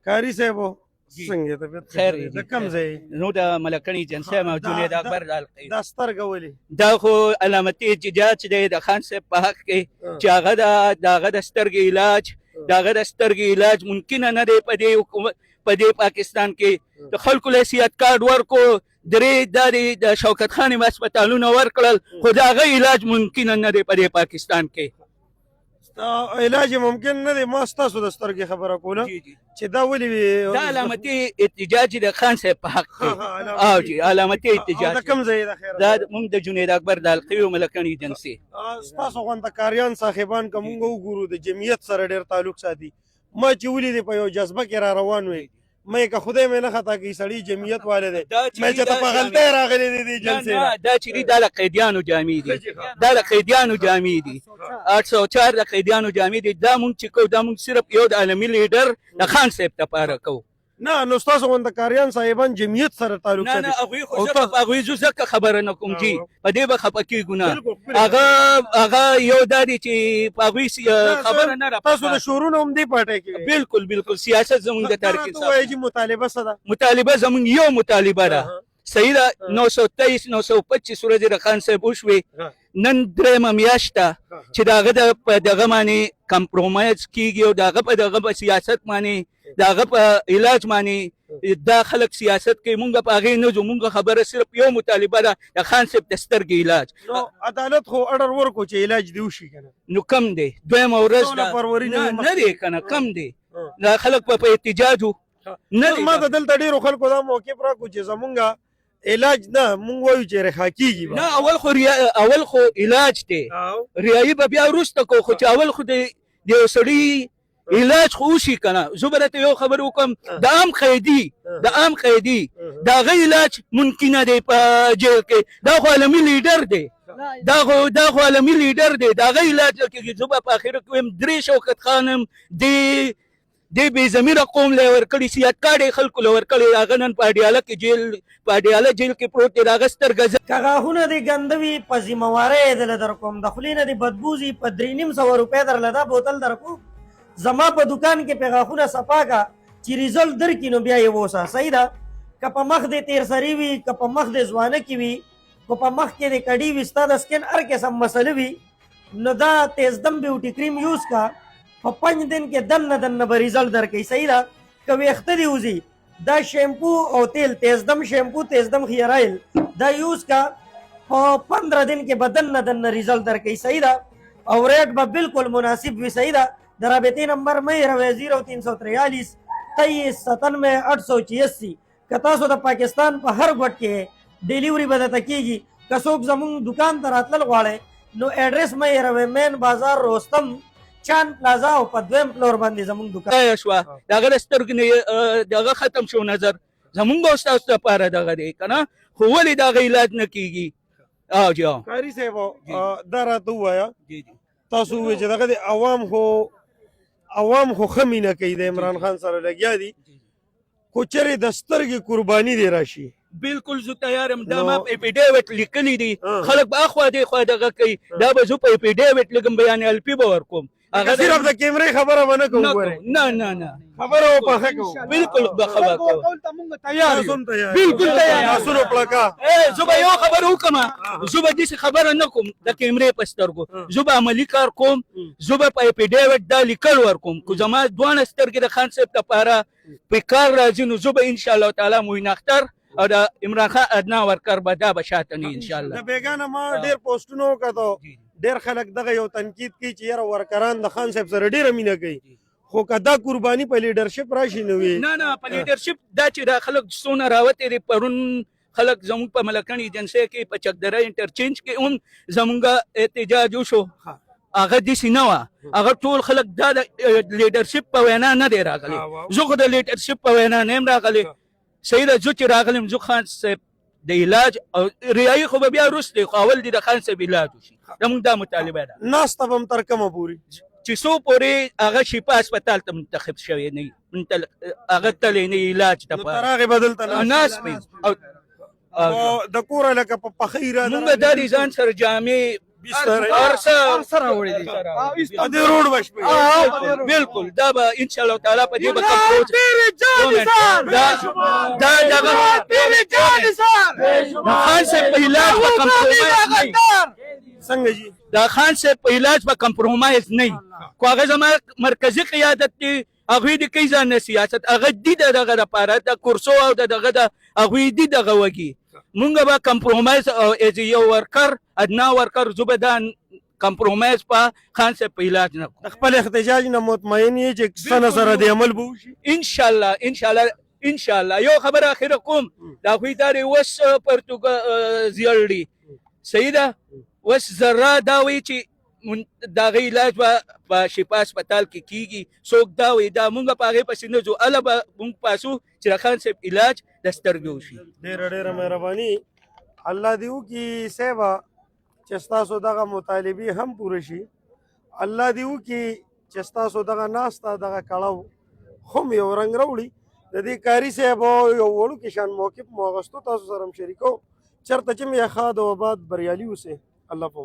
کاری صاحب جی. څنګه طبیعت خیر ښه دی؟ دی. د کم ځای نو د ملکنی جنسي او جنید اکبر د القی دا سترګه ولې دا خو علامتي احتجاج دی د خان صاحب په حق کې چې هغه د هغه د سترګې علاج د هغه د سترګې علاج ممکن نه دی په دې حکومت په دې پاکستان کې د خلکو له صحت کارت ورکو درې د شوکت خان هسپتالونه ورکړل خو د هغه علاج ممکن نه دی په دې پاکستان کې علاج ممکن نه دی ما ستاسو د سترګې خبره کوله چې دا ولې دا علامتي احتجاج د خان صاحب په حق کې او جی علامتي احتجاج د کم ځای د خیر دا موږ د جنید اکبر د القی او ملکنی جنسي ستاسو غونډه کاریان صاحبان که موږ وګورو د جمعیت سره ډېر تعلق ساتي ما چې ولیدې په یو جذبه کې را روان وې مې که خدای مې نه خطا کوي سړی جمعیت والے دی مې چې ته په غلطۍ راغلی دی دې جلسې نه دا چې دا د قیدیانو جامې دي دا د قیدیانو جامې دي 804 د قیدیانو جامې دي دا مونږ چې کوو دا مونږ صرف یو د عالمي لیډر د خان صاحب لپاره کوو نه نو ستاسو غونډه کاریان صاحبان جمعیت سره تعلق نه ساتي نه هغوی خو ځکه خبره نه کوم جي په دې به خفه کېږو نه هغه یو دا دی چې په هغوی خبره نه تاسو د شورونو هم دې پاټۍ کې بالکل سیاست زموږ د تاریخ مطالبه څه ده مطالبه زموږ یو مطالبه ده صحیح ده 923 925 ورځې د خان صاحب وشوې نن درېیمه میاشت ده چې د هغه په دغه باندې کمپرومایز کېږي او د هغه په دغه په سیاست باندې د هغه په علاج باندې دا خلک سیاست کوي مونږ په هغې نه ځو مونږ خبره صرف یو مطالبه ده د خان صاحب د سترګې علاج نو عدالت خو اډر ورکو چې علاج دی وشي که نه نو کم دی دویمه ورځ نه دی که نه کم دی دا خلک په احتجاج وو ما ته دلته ډېرو خلکو دا موقف راکړو چې زمونږ علاج نه مونږ وایو چې رخا کېږي نه اول خو علاج دی ریایي به بیا وروسته کو خو چې اول خو د یو سړي علاج خو وشي که نه زه به درته یو خبر وکړم د عام قیدي د هغه علاج ممکنه دی په جیل کې دا خو عالمي لیډر دی دا خو عالمي لیډر دی د هغه علاج کېږي زه به په اخره کې وایم درې شوکت خان هم دې بې ضمیره قوم له ورکړي صحت کارت یې خلکو له ورکړی هغه نن په اډیاله جیل کې پروت دی د هغه سترګه که غاښونه دې ګنده وي په ذمهوارۍ یې دله در کوم د خولې نه دې بدبو ځي په 350 روپۍ درله دا بوتل در کوم زما په دکان کې پې غاښونه صفا کا چې ریزلټ درکړي نو بیا یې ووسه صحیح ده که په مخ دې تیر سري وي که په مخ دې ځوانه کې وي که په مخ کې دې کډي وي ستا د سکن هر قسم مسله وي نو دا تیزدم بیوټي کریم یوز کا په 5 دن کې دنه به ریزلټ درکوي صحیح ده که ویښته دې وځي دا شیمپو او تیل تیزدم شیمپو تیزدم خیر آیل دا یوز کا په 15 دن کې به دنه ریزلټ درکوي صحیح ده او ریټ به بالکل مناسب وي صحیح ده د رابطې نمبر مې 0343 2397 886 که تاسو د پاکستان په هر ګوټ کې ډیلیوري به درته کېږي که څوک زموږ دکان ته راتلل غواړئ نو ایډرس مې مین بازار روستم چاند پلازا او په 2م فلور باندې زموږ دکان شوه د هغه د سترګو نه دغه ختم شو نظر زموږ به ستاسو لپاره دغه دی که نه خو ولې د هغه علاج نه کېږي جی قاري صاحب دا راته ووایه تاسو ووایئ چې دغه د عوام خو ښه مینه کوي د عمران خان سره لګیا دي خو چېرې د سترګې قرباني دې راشي بالکل زه تیار یم دا ما په اپیډیوټ لیکلی دي خلک به اخوا دې خوا دغه کوي دا به زه په اپیډیوټ لګم بیان الپي به ورکوم صرف د کیمرې خبره به نه کوو نه خبره به پخه کوو بالکل به خبره کوو بالکل تیار لاسونو پړکا زه به یو خبره وکړم زه به داسې خبره نه کوم د کیمرې په سترګو زه به عملي کار کوم زه به په اپیډیوټ دا لیکل ورکوم که زما دواړه سترګې د خان صاحب لپاره په کار راځي نو زه به انشاءالله تعالی معین اختر او د عمران خان ادنا ورکر به دا به شاته نه انشاءالله د بیګانه ما ډېر پوسټونه وکتو ډېر خلک دغه یو تنقید کوي چې یاره ورکران د خان صاحب سره ډېره مینه کوي خو که دا قرباني په لیډرشپ راشي نو وي نه په لیډرشپ دا چې دا خلک څونه راوتې دي پرون خلک زموږ په ملکنی ایجنسۍ کې په چکدره انټرچینج کې هم زموږ احتجاج وشو هغه داسې نه وه هغه ټول خلک دا د لیډرشپ په وینا نه دی راغلی زه خو د لیډرشپ په وینا نه یم راغلی صحیح ده زه چې راغلم زه خان صاحب د علاج او ریایي خو به بیا وروسته خو اول دې د خان صاحب علاج وشي زموږ دا مطالبه ده ناسته به هم تر کومه پورې چې څو پورې هغه شفا هسپتال ته منتخب شوی نه هغه تللی نه علاج نو تر هغې به دلته ناست وي او د کوره لکه په پخه اراده مونږ به دا د ځان سره جامې هر څه راوړي دي د روډ بشپړ بالکل دا به انشاءالله تعالی په دې به خان صاحب په علاج به کمپرومایز نه څنګه جی دا خان صاحب په علاج به کمپرومایز نه خو هغه زما مرکزی قیادت دی هغوی د کوي ځان نه سیاست هغه دي دغه دپاره د کورسو او دغه د هغوی دي دغه وږي مونږ به کمپرومایز ایز یو ورکر ادنا ورکر زه به دا کمپرومایز په خان صاحب په علاج نه کوم د خپل احتجاج نه مطمئن یې چې څنګه سره د عمل به وشي ان شاء الله یو خبر اخر کوم دا خو داري وس پرتګال دی سیده وس ذره دا وی چې دا غي علاج په شفا هسپتال کې کیږي څوک دا وی دا مونږ په هغه پسې نه جو البه مونږ پاسو چې خان صاحب علاج د سترګو شي ډېره مهرباني الله دې وکړي سیوا چې ستاسو دغه مطالبې هم پوره شي الله دې وکړي چې ستاسو دغه ناسته دغه کړاو هم یو رنګ راوړي د دې کاري صاحب یو وړوکی شان موقف مو اغوستو تاسو سره هم شریکو چېرته چې مې ښاد او آباد بریالي اوسئ الله په